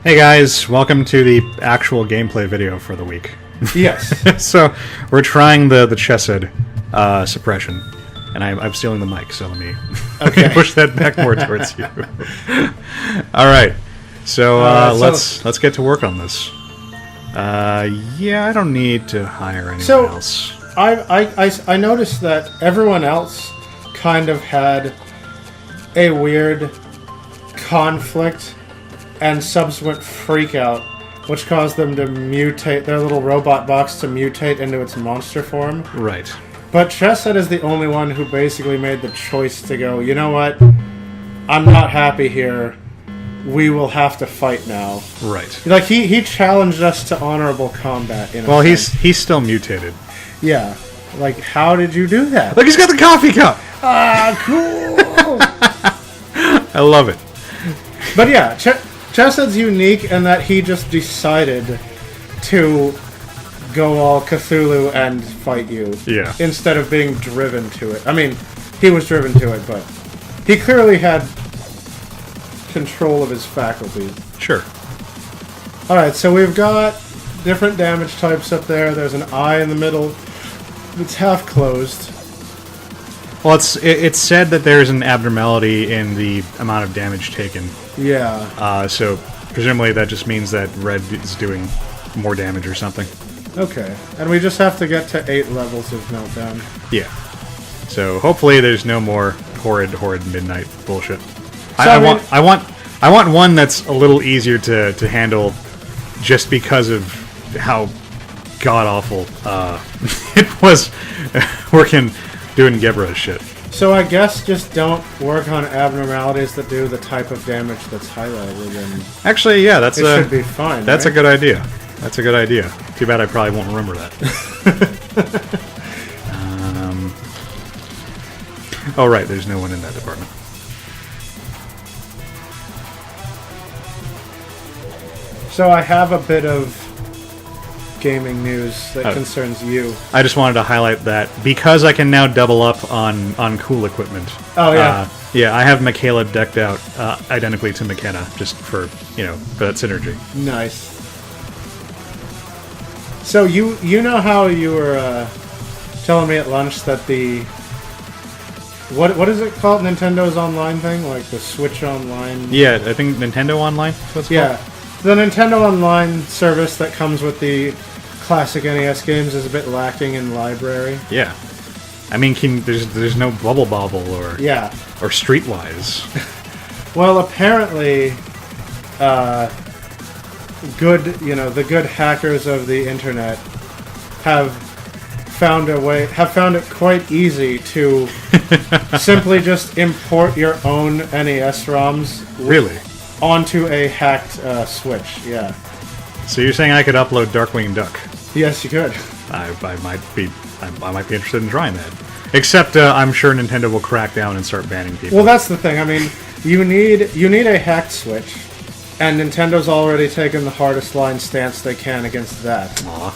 Hey guys, welcome to the actual gameplay video for the week. Yes. So, we're trying the chesed suppression, and I'm stealing the mic, so let me push that back more towards you. Alright, so let's get to work on this. Yeah, I don't need to hire anyone else. I noticed that everyone else kind of had a weird conflict and subsequent freak out, which caused them to mutate, their little robot box to mutate into its monster form. Right. But Chesed is the only one who basically made the choice to go, you know what, I'm not happy here, we will have to fight now. Right. Like, he challenged us to honorable combat. Well, he's still mutated. Yeah. Like, how did you do that? Look, he's got the coffee cup! Ah, cool! I love it. But yeah, Chesed's unique in that he just decided to go all Cthulhu and fight you. Yeah. Instead of being driven to it. I mean, he was driven to it, but he clearly had control of his faculties. Sure. Alright, so we've got different damage types up there. There's an eye in the middle. It's half closed. Well, it's said that there's an abnormality in the amount of damage taken. Yeah. So presumably that just means that red is doing more damage or something. Okay. And we just have to get to 8 levels of meltdown. Yeah. So hopefully there's no more horrid midnight bullshit. So I want one that's a little easier to handle, just because of how god awful it was doing Gebra's shit. So I guess just don't work on abnormalities that do the type of damage that's highlighted, and actually, yeah, should be fine. That's right? a good idea. That's a good idea. Too bad I probably won't remember that. Oh right, there's no one in that department. So I have a bit of gaming news that concerns you. I just wanted to highlight that because I can now double up on cool equipment. Oh yeah. Yeah, I have Michaela decked out identically to McKenna, just for that synergy. Nice. So you know how you were telling me at lunch that the what is it called, Nintendo's online thing, like the Switch Online? Yeah, I think Nintendo Online is what it's called. Yeah. The Nintendo Online service that comes with the classic NES games is a bit lacking in library. Yeah. I mean, there's no Bubble Bobble or Streetwise. Well, apparently, the good hackers of the internet have found it quite easy to simply just import your own NES ROMs. Really? Onto a hacked Switch, yeah. So you're saying I could upload Darkwing Duck? Yes, you could. I might be interested in trying that. Except I'm sure Nintendo will crack down and start banning people. Well, that's the thing. I mean, you need a hacked Switch, and Nintendo's already taken the hardest line stance they can against that. Aw.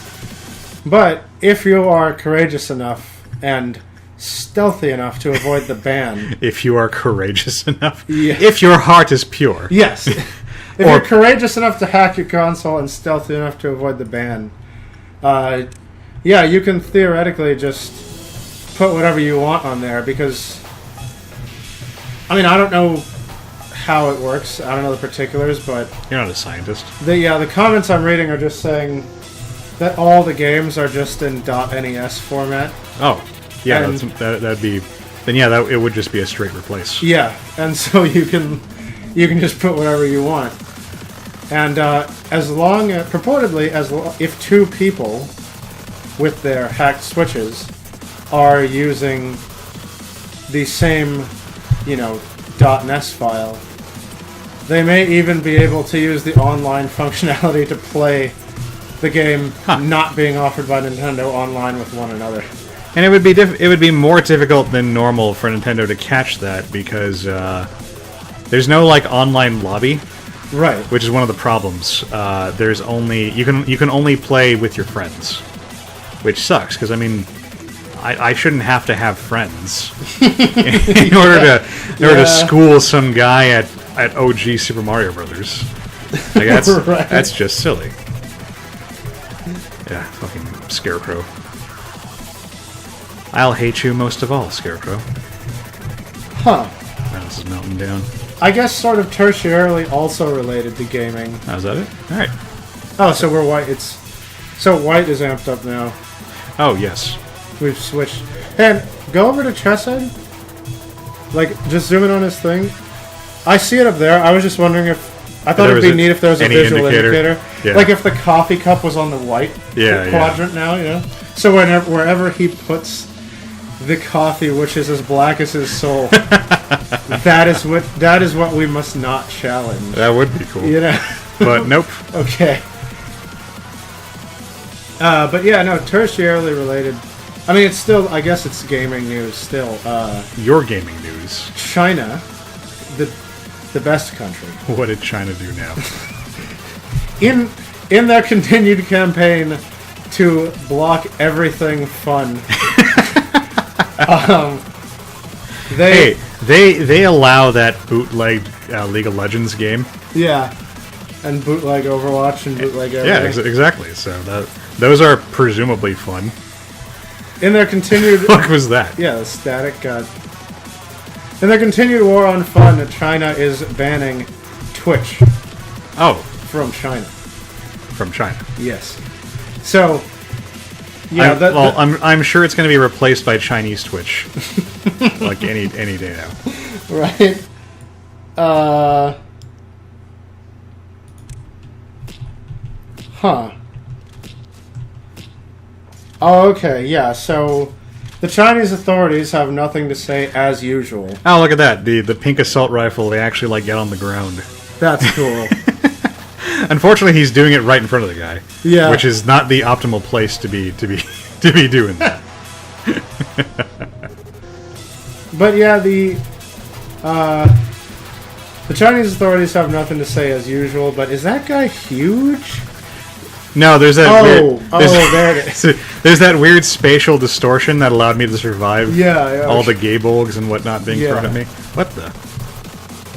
But if you are courageous enough and stealthy enough to avoid the ban. If you are courageous enough? Yeah. If your heart is pure. Yes. If you're courageous enough to hack your console and stealthy enough to avoid the ban, yeah, you can theoretically just put whatever you want on there, because, I mean, I don't know how it works. I don't know the particulars, but... You're not a scientist. The comments I'm reading are just saying that all the games are just in .NES format. Oh. Yeah, that'd be... Then yeah, it would just be a straight replace. Yeah, and so you can just put whatever you want. And if 2 people with their hacked Switches are using the same, .NES file, they may even be able to use the online functionality to play the game not being offered by Nintendo online with one another. And it would be more difficult than normal for Nintendo to catch that, because there's no online lobby, right? Which is one of the problems. There's only you can only play with your friends, which sucks, because I mean, I shouldn't have to have friends in order to school some guy at OG Super Mario Brothers. Like that's Right. that's just silly. Yeah, fucking Scarecrow. I'll hate you most of all, Scarecrow. Huh. Wow, this is melting down. I guess sort of tertiarily also related to gaming. Oh, is that it? Alright. Oh, so we're white. So white is amped up now. Oh, yes. We've switched. And go over to Chesed. Like, just zoom in on his thing. I see it up there. I was just wondering if... I thought it'd be neat if there was a visual indicator. Yeah. Like if the coffee cup was on the white quadrant now, you know? So wherever he puts the coffee, which is as black as his soul, that is what we must not challenge. That would be cool. You know? But nope. Okay. But yeah, no, tertiarily related. I mean, it's still, I guess it's gaming news still. Your gaming news. China, the best country. What did China do now? In their continued campaign to block everything fun, they allow that bootleg League of Legends game. Yeah, and bootleg Overwatch and bootleg everything. Yeah, exactly. So those are presumably fun. In their continued... What was that? Yeah, the static god. In their continued war on fun, China is banning Twitch. Oh. From China. From China. Yes. So, yeah, I'm sure it's going to be replaced by Chinese Twitch, like any day now. Right. Huh. Oh, okay. Yeah. So, the Chinese authorities have nothing to say as usual. Oh, look at that! The pink assault rifle. They actually like get on the ground. That's cool. Unfortunately, he's doing it right in front of the guy. Yeah. Which is not the optimal place to be doing that. But yeah, the Chinese authorities have nothing to say as usual. But is that guy huge? No, there's that. There it is. There's that weird spatial distortion that allowed me to survive. Yeah. All the gaybolgs and whatnot being thrown at me.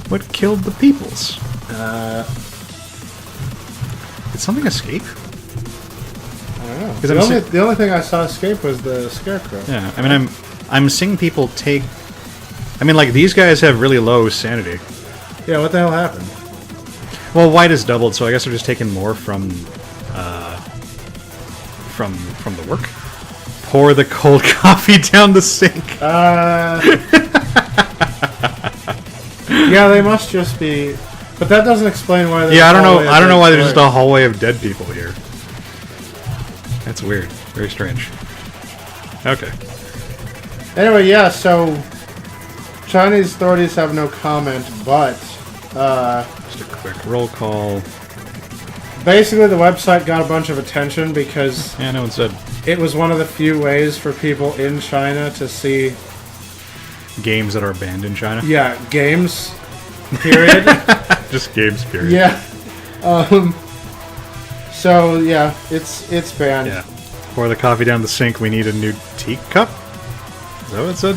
What killed the peoples? Did something escape? I don't know. The only thing I saw escape was the Scarecrow. Yeah, I mean, I'm seeing people take... I mean, like, these guys have really low sanity. Yeah, what the hell happened? Well, white is doubled, so I guess they're just taking more from the work. Pour the cold coffee down the sink. Yeah, they must just be... But that doesn't explain why. Yeah, I don't know why there's just a hallway of dead people here. That's weird. Very strange. Okay. Anyway, yeah. So Chinese authorities have no comment, but just a quick roll call. Basically, the website got a bunch of attention because no one said it was one of the few ways for people in China to see games that are banned in China. Yeah, games. Period. Just games. Period. Yeah. So yeah, it's banned. Yeah. Pour the coffee down the sink. We need a new teacup. Is that what it said?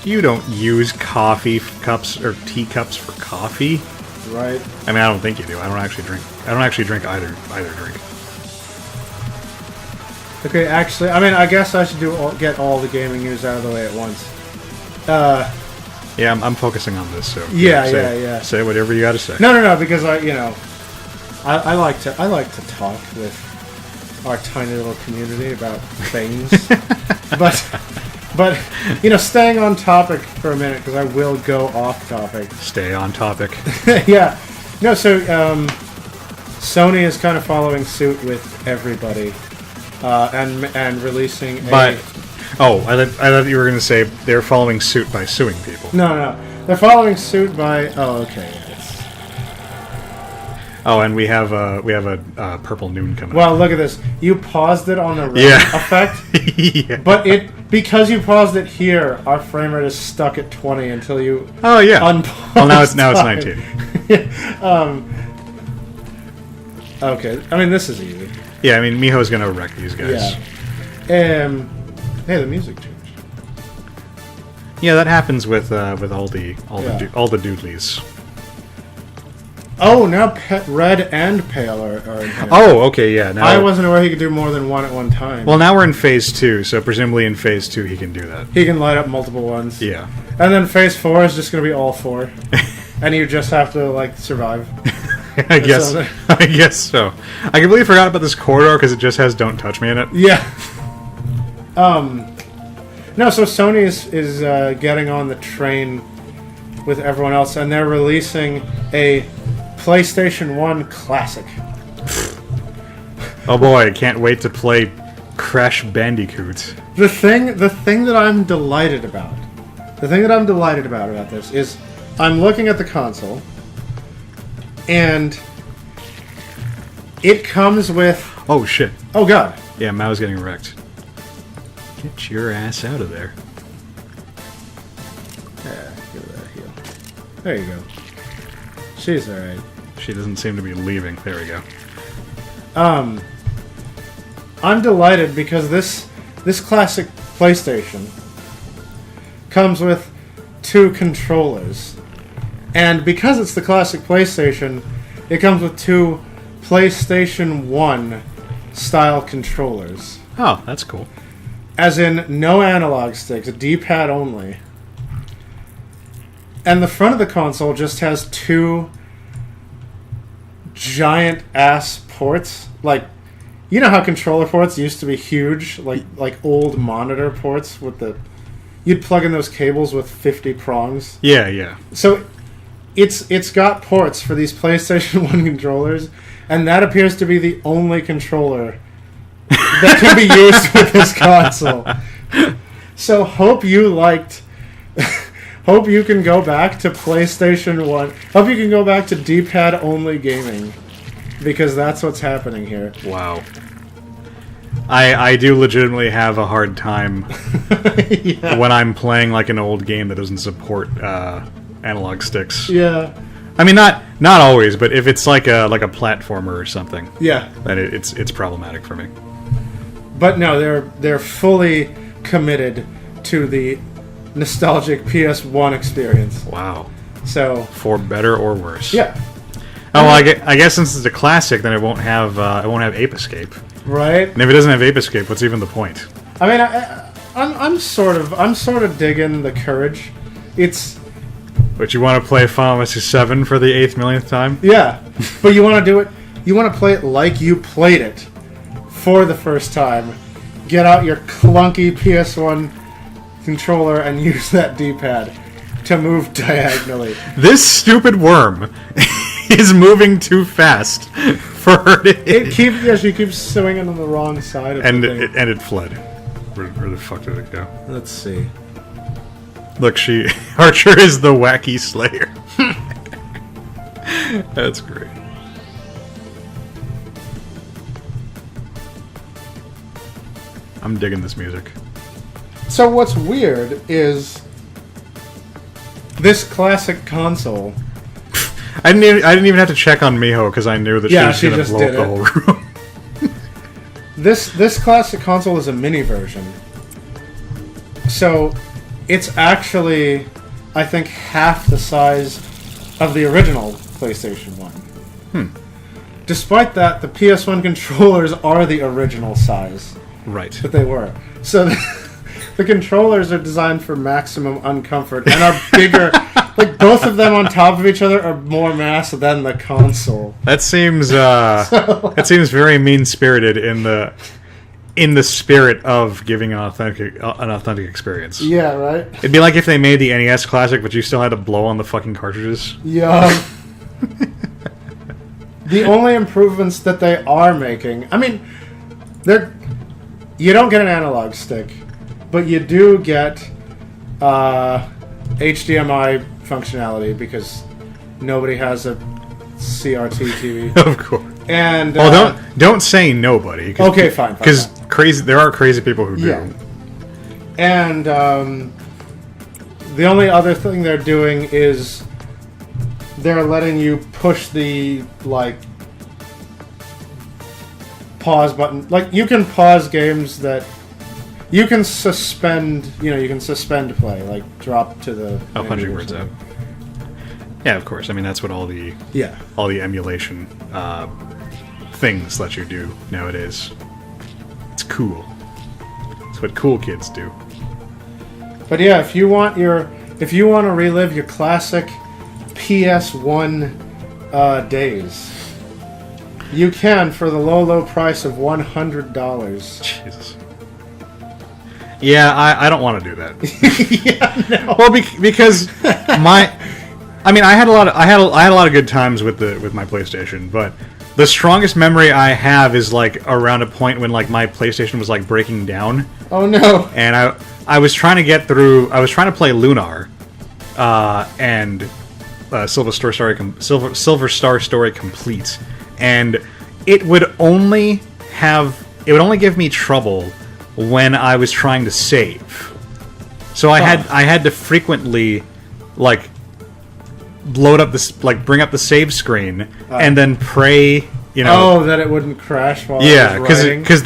You don't use coffee cups or teacups for coffee. Right. I mean, I don't think you do. I don't actually drink either drink. Okay, actually, I mean, I guess I should get all the gaming news out of the way at once. Yeah, I'm focusing on this. So yeah. Say whatever you got to say. No, because I like to talk with our tiny little community about things, but staying on topic for a minute because I will go off topic. Stay on topic. Yeah, no. So Sony is kind of following suit with everybody, and releasing a. Oh, I thought you were going to say they're following suit by suing people. No. They're following suit by... Oh, okay. Oh, and we have a purple noon coming up. Well, look at this. You paused it on the red effect. Yeah. But because you paused it here, our frame rate is stuck at 20 until you... Oh, yeah. Unpause well, now it's 19. Okay. I mean, this is easy. Yeah, I mean, Miho's going to wreck these guys. Yeah. Hey, the music changed. Yeah, that happens with all the doodlies. Oh, now red and pale are in here. Oh, okay, yeah. Now I wasn't aware he could do more than one at one time. Well, now we're in phase 2, so presumably in phase 2 he can do that. He can light up multiple ones. Yeah. And then phase 4 is just going to be all 4. And you just have to, like, survive. I guess so. I completely forgot about this corridor because it just has "Don't Touch Me" in it. Yeah. No, so Sony is getting on the train with everyone else, and they're releasing a PlayStation 1 classic. Oh boy, can't wait to play Crash Bandicoot. The thing that I'm delighted about this is I'm looking at the console, and it comes with... Oh shit. Oh god. Yeah, Mao's getting wrecked. Get your ass out of there. Yeah, give her that heal. There you go. She's alright. She doesn't seem to be leaving. There we go. I'm delighted because this classic PlayStation comes with 2 controllers. And because it's the classic PlayStation, it comes with 2 PlayStation 1 style controllers. Oh, that's cool. As in, no analog sticks, D-pad only. And the front of the console just has 2 giant-ass ports. Like, you know how controller ports used to be huge? Like old monitor ports with the... You'd plug in those cables with 50 prongs. Yeah, yeah. So, it's got ports for these PlayStation 1 controllers, and that appears to be the only controller that can be used with this console. So hope you can go back to PlayStation 1. Hope you can go back to D-pad only gaming, because that's what's happening here. Wow. I do legitimately have a hard time when I'm playing like an old game that doesn't support analog sticks. Yeah. I mean, not always, but if it's like a platformer or something, yeah, then it's problematic for me. But no, they're fully committed to the nostalgic PS1 experience. Wow. So for better or worse. Yeah. Oh, well, I guess since it's a classic, then it won't have Ape Escape. Right. And if it doesn't have Ape Escape, what's even the point? I mean, I'm sort of digging the courage. It's. But you want to play Final Fantasy VII for the 8th millionth time? Yeah, but you want to do it. You want to play it like you played it for the first time. Get out your clunky PS1 controller and use that D-pad to move diagonally. This stupid worm is moving too fast for her to hit. She keeps swinging on the wrong side of the thing. And it fled. Where the fuck did it go? Let's see. Look, Archer is the wacky slayer. That's great. I'm digging this music. So what's weird is this classic console. I didn't even have to check on Miho because I knew that she was going to blow up the whole room. This classic console is a mini version. So it's actually, I think, half the size of the original PlayStation 1. Despite that, the PS1 controllers are the original size. Right. That they were. So the controllers are designed for maximum uncomfort and are bigger. Like, both of them on top of each other are more mass than the console. That seems that seems very mean-spirited in the spirit of giving an authentic experience. Yeah, right? It'd be like if they made the NES Classic, but you still had to blow on the fucking cartridges. Yeah. The only improvements that they are making... I mean, you don't get an analog stick, but you do get HDMI functionality because nobody has a CRT TV. Of course. And don't say nobody. Okay, fine. Because there are crazy people who do. Yeah. And the only other thing they're doing is they're letting you push the pause button. Like, you can pause games that you can suspend. You can suspend play, like drop to the punching words out. Yeah, of course. I mean, that's what all the emulation things let you do nowadays. It's cool. It's what cool kids do. But yeah, if you want to relive your classic PS1 days, you can for the low price of $100. Jesus. Yeah, I don't want to do that. Yeah, no. Well, because I had a lot of good times with my PlayStation, but the strongest memory I have is like around a point when like my PlayStation was like breaking down. Oh no! And I was trying to get through. I was trying to play Lunar, and Silver Star Story Complete, and it would only give me trouble when I was trying to save. So I had to frequently like load up this, like bring up the save screen and then pray, that it wouldn't crash while I was writing. because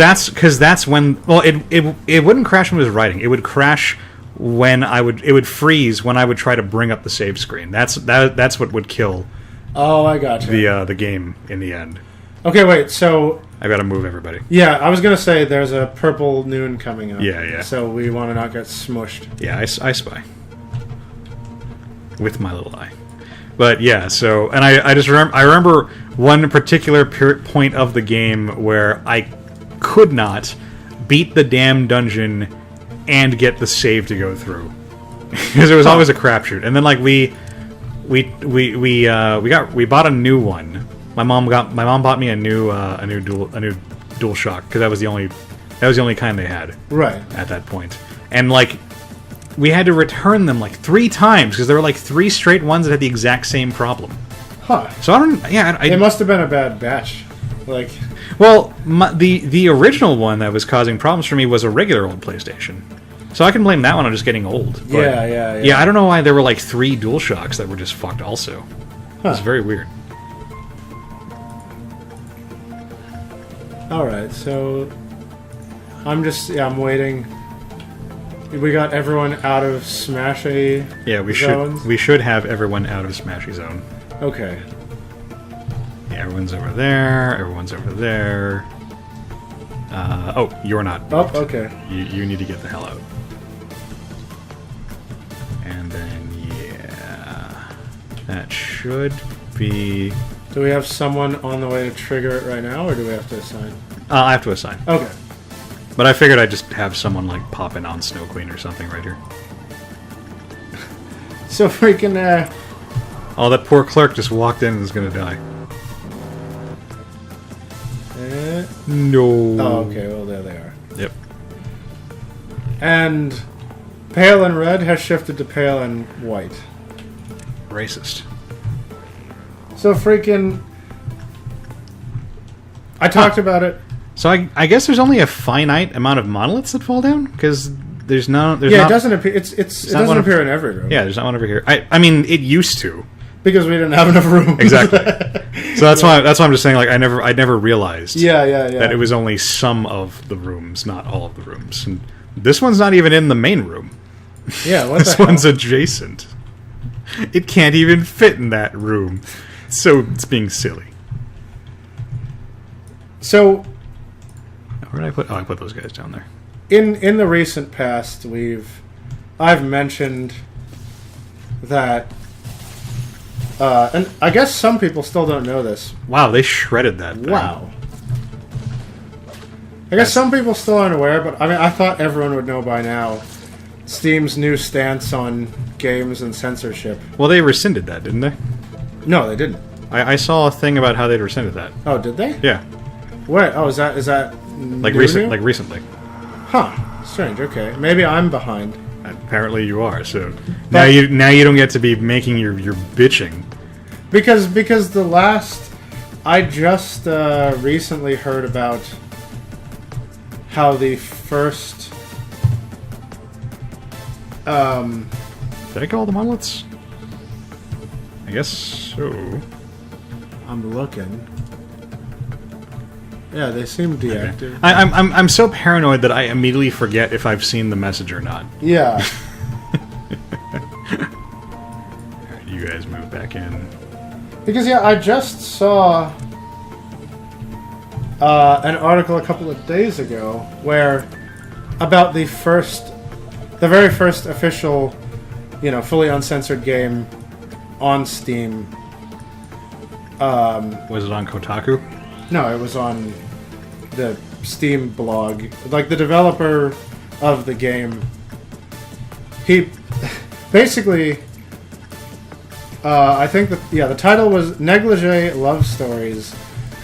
that's when, well, it wouldn't crash when it was writing. It would crash when it would freeze when I would try to bring up the save screen. That's what would kill. Oh, I got you. The game in the end. Okay, wait. So I got to move everybody. Yeah, I was gonna say there's a purple noon coming up. Yeah. So we want to not get smushed. Yeah, I spy with my little eye. But yeah, so and I remember one particular point of the game where I could not beat the damn dungeon and get the save to go through because it was always a crapshoot. And then like we bought a new one. My mom bought me a new DualShock because that was the only kind they had right at that point. And like we had to return them like 3 times because there were like 3 straight ones that had the exact same problem. Huh. So I don't. Yeah, it must have been a bad batch. Like, well, the original one that was causing problems for me was a regular old PlayStation. So I can blame that one on just getting old. But yeah, I don't know why there were like 3 DualShocks that were just fucked also. Huh. It's very weird. Alright, so I'm waiting. We got everyone out of Smashy zones? We should have everyone out of Smashy Zone. Okay. Yeah, everyone's over there. Everyone's over there. You're not. Oh, okay. You need to get the hell out. And then, that should be... Do we have someone on the way to trigger it right now, or do we have to assign? I have to assign. Okay. But I figured I'd just have someone, like, pop in on Snow Queen or something right here. So freaking, Oh, that poor clerk just walked in and is gonna die. No. Oh, okay, well, there they are. Yep. And pale and red has shifted to pale and white. Racist. So freaking... I talked about it. So I guess there's only a finite amount of monoliths that fall down? Because there's no... it doesn't appear... It doesn't appear in every room. Yeah, there's not one over here. I mean, it used to. Because we didn't have enough room. Exactly. So that's why I'm just saying, like, I never realized that it was only some of the rooms, not all of the rooms. And this one's not even in the main room. Yeah, what This one's adjacent. It can't even fit in that room. So it's being silly. So where did I put? Oh, I put those guys down there. In the recent past, I've mentioned that, and I guess some people still don't know this. Wow, they shredded that thing. Wow. I guess some people still aren't aware, but I mean, I thought everyone would know by now. Steam's new stance on games and censorship. Well, they rescinded that, didn't they? No, they didn't. I saw a thing about how they'd rescinded that. Oh, did they? Yeah. Wait. Oh, is that like new? recently? Huh. Strange. Okay. Maybe I'm behind. Apparently you are. So now you don't get to be making your bitching. Because the last I just recently heard about how the first Did I get all the monoliths? I guess so. I'm looking. Yeah, they seem deactive. Okay. I'm so paranoid that I immediately forget if I've seen the message or not. Yeah. Alright, you guys move back fucking... Because, yeah, I just saw an article a couple of days ago where about the very first official, fully uncensored game on Steam. Was it on Kotaku? No, it was on the Steam blog. Like, the developer of the game, he basically... I think the title was Negligee Love Stories,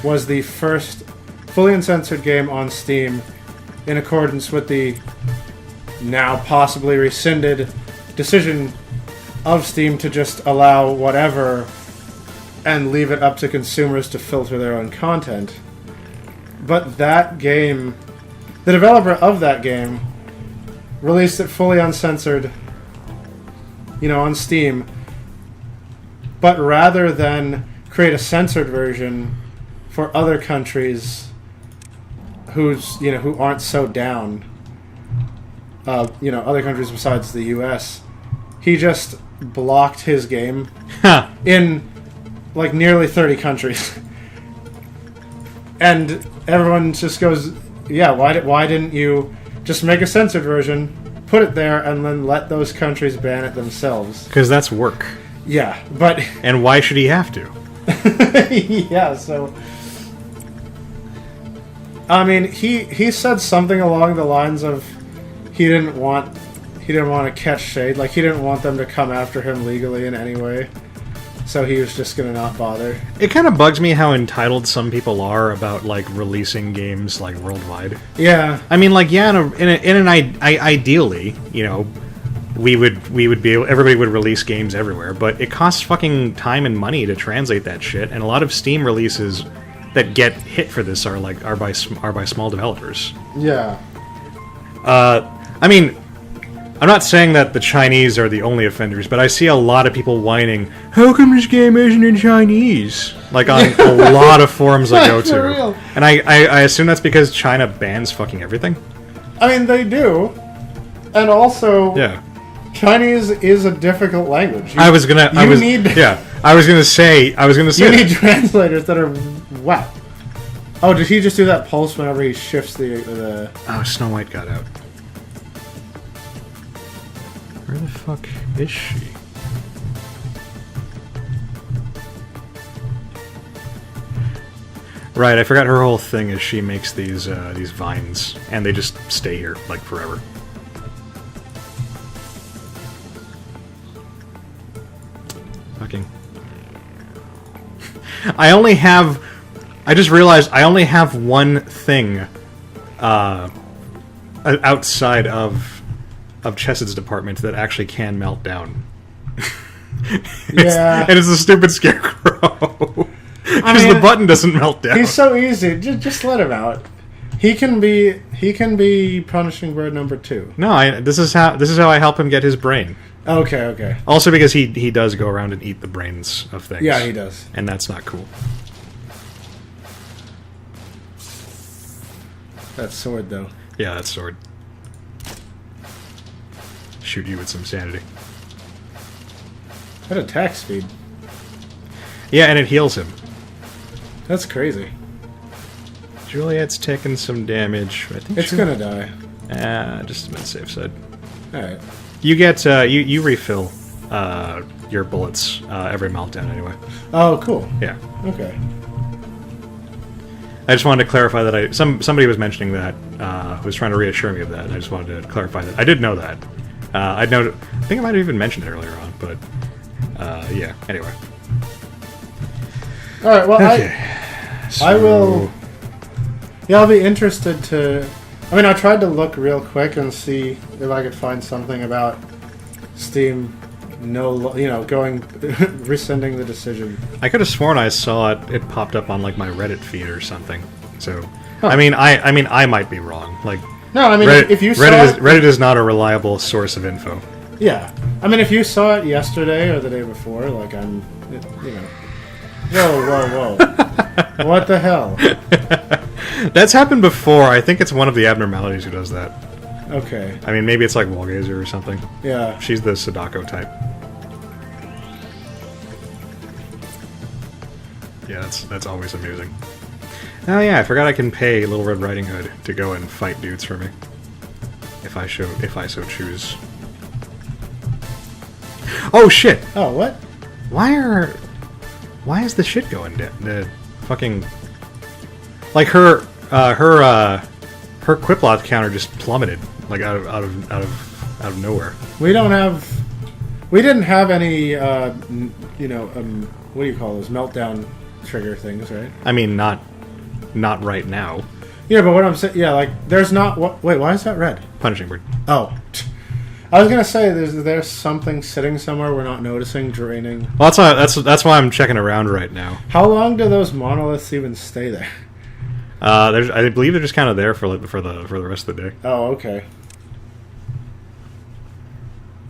was the first fully uncensored game on Steam in accordance with the now possibly rescinded decision of Steam to just allow whatever and leave it up to consumers to filter their own content. But that game, the developer of that game, released it fully uncensored, on Steam. But rather than create a censored version for other countries who aren't so down, other countries besides the U.S., he just blocked his game in like nearly 30 countries. And everyone just goes, yeah, why didn't you just make a censored version, put it there, and then let those countries ban it themselves? Because that's work. Yeah, but... And why should he have to? Yeah, so... I mean, he said something along the lines of he didn't want to catch shade. Like, he didn't want them to come after him legally in any way. So he was just going to not bother. It kind of bugs me how entitled some people are about, like, releasing games, like, worldwide. Yeah. I mean, like, yeah, ideally, we would be able, everybody would release games everywhere, but it costs fucking time and money to translate that shit, and a lot of Steam releases that get hit for this are by small developers. Yeah. I mean, I'm not saying that the Chinese are the only offenders, but I see a lot of people whining, how come this game isn't in Chinese? Like, on a lot of forums I go to. Real. And I assume that's because China bans fucking everything? I mean, they do. And also... Yeah. Chinese is a difficult language. I was gonna say. You need translators that are wow. Oh, did he just do that pulse whenever he shifts the? Oh, Snow White got out. Where the fuck is she? Right, I forgot her whole thing is she makes these vines, and they just stay here like forever. I just realized I only have one thing outside of Chessed's department that actually can melt down. Yeah. And it's a stupid scarecrow. Because the button doesn't melt down. He's so easy. Just let him out. He can be punishing bird number 2. No, this is how I help him get his brain. Okay. Also because he does go around and eat the brains of things. Yeah, he does. And that's not cool. That sword, though. Yeah, that sword. Shoot you with some sanity. What attack speed. Yeah, and it heals him. That's crazy. Juliet's taking some damage. I think it's gonna die. Just a minute, safe side. Alright. You get, you refill your bullets every meltdown anyway. Oh, cool. Yeah. Okay. I just wanted to clarify that somebody was mentioning that, was trying to reassure me of that. I just wanted to clarify that. I did know that. I think I might have even mentioned it earlier on, but, yeah, anyway. Alright, well, okay. I will... Yeah, I'll be interested to... I mean, I tried to look real quick and see if I could find something about Steam, rescinding the decision. I could have sworn I saw it popped up on, like, my Reddit feed or something. So, huh. I might be wrong. Like, no, I mean, Reddit, if you saw Reddit is not a reliable source of info. Yeah. I mean, if you saw it yesterday or the day before, like, Whoa. What the hell? That's happened before. I think it's one of the abnormalities who does that. Okay. I mean, maybe it's like Wallgazer or something. Yeah. She's the Sadako type. Yeah, that's always amusing. Oh yeah, I forgot I can pay Little Red Riding Hood to go and fight dudes for me. If I so choose. Oh shit! Oh, what? Why is the shit going down? The fucking... Like her Quiploth counter just plummeted, like out of nowhere. We didn't have any, what do you call those, meltdown trigger things, right? I mean, not right now. Yeah, but what I'm saying, yeah, like, there's not, wait, why is that red? Punishing bird. Oh. I was gonna say, there's something sitting somewhere we're not noticing, draining. Well, that's why I'm checking around right now. How long do those monoliths even stay there? I believe they're just kind of there for the rest of the day. Oh, okay.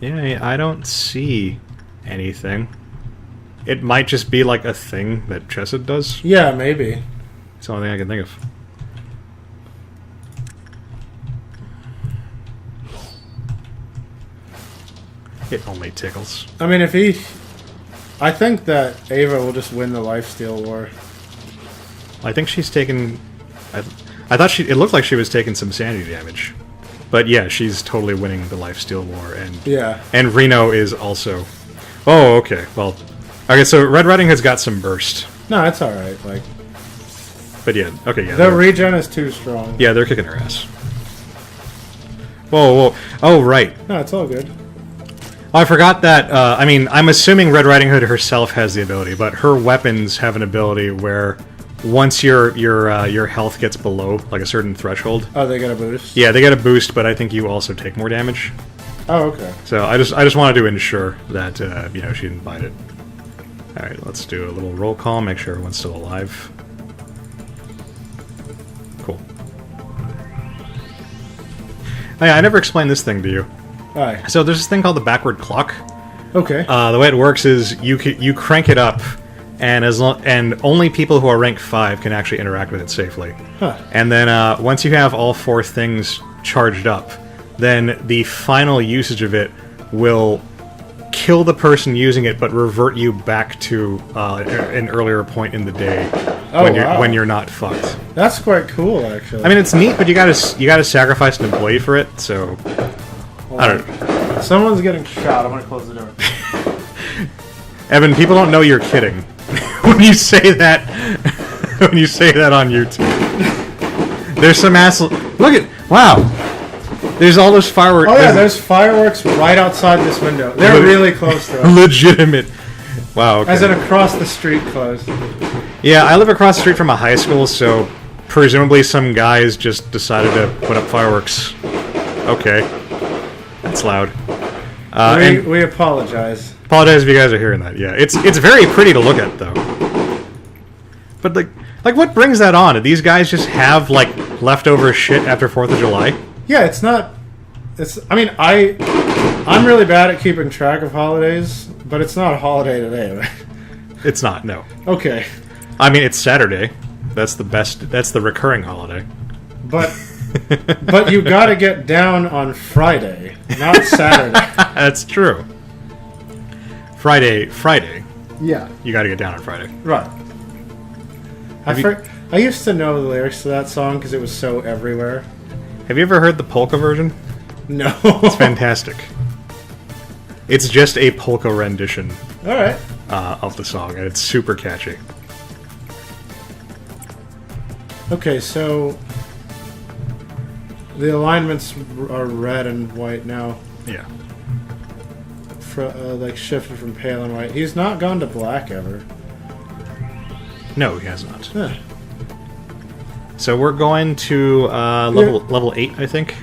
Yeah, I don't see anything. It might just be like a thing that Chesed does. Yeah, maybe. It's the only thing I can think of. It only tickles. I mean, I think that Ava will just win the lifesteal war. I think she's taken... I thought it looked like she was taking some sanity damage. But yeah, she's totally winning the lifesteal war, and... Yeah. And Reno is also... Oh, okay, well... Okay, so Red Riding Hood's got some burst. No, it's alright, like... But yeah, okay, yeah. The regen is too strong. Yeah, they're kicking her ass. Whoa. Oh, right. No, it's all good. Oh, I forgot that, I mean, I'm assuming Red Riding Hood herself has the ability, but her weapons have an ability where once your health gets below, like, a certain threshold... Oh, they get a boost? Yeah, they get a boost, but I think you also take more damage. Oh, okay. So I just wanted to ensure that, she didn't bite it. Alright, let's do a little roll call, make sure everyone's still alive. Cool. Oh yeah, I never explained this thing to you. Hi. So there's this thing called the backward clock. Okay. The way it works is you crank it up, and and only people who are rank 5 can actually interact with it safely. Huh. And then once you have all 4 things charged up, then the final usage of it will kill the person using it, but revert you back to an earlier point in the day when you're not fucked. That's quite cool, actually. I mean, it's neat, but you gotta sacrifice an employee for it. So I don't know. Someone's getting shot. I'm gonna close the door. Evan, people don't know you're kidding when you say that. When you say that on YouTube, there's some asshole. Wow. There's all those fireworks. Oh yeah, there's fireworks right outside this window. They're really close to us. Legitimate. Wow. Okay. As in across the street close. Yeah, I live across the street from a high school, so presumably some guys just decided to put up fireworks. Okay. That's loud. We apologize. Apologize if you guys are hearing that. Yeah, it's very pretty to look at, though. But like what brings that on? Do these guys just have like leftover shit after 4th of July? Yeah, it's not. I mean, I'm really bad at keeping track of holidays, but it's not a holiday today, right? It's not. No. Okay. I mean, it's Saturday. That's the best. That's the recurring holiday. But you got to get down on Friday, not Saturday. That's true. Friday. Yeah. You got to get down on Friday. Right. I used to know the lyrics to that song because it was so everywhere. Have you ever heard the polka version? No. It's fantastic. It's just a polka rendition. All right. Of the song, and it's super catchy. Okay, so the alignments are red and white now. Yeah. Like shifted from pale and white. He's not gone to black ever. No, he has not. Huh. So we're going to level 8, I think.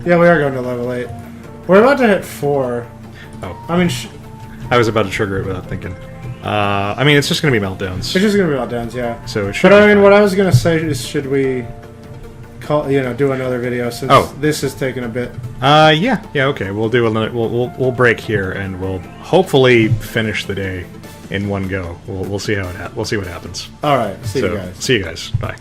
Yeah, we are going to level 8. We're about to hit 4. Oh. I mean, I was about to trigger it without thinking. I mean, it's just going to be meltdowns. It's just going to be meltdowns, yeah. So it should. But I mean, what I was going to say is, should we do another video since this is taking a bit? Yeah, okay. We'll do another. We'll break here, and we'll hopefully finish the day in one go. We'll see how we'll see what happens. All right. See you guys. See you guys. Bye.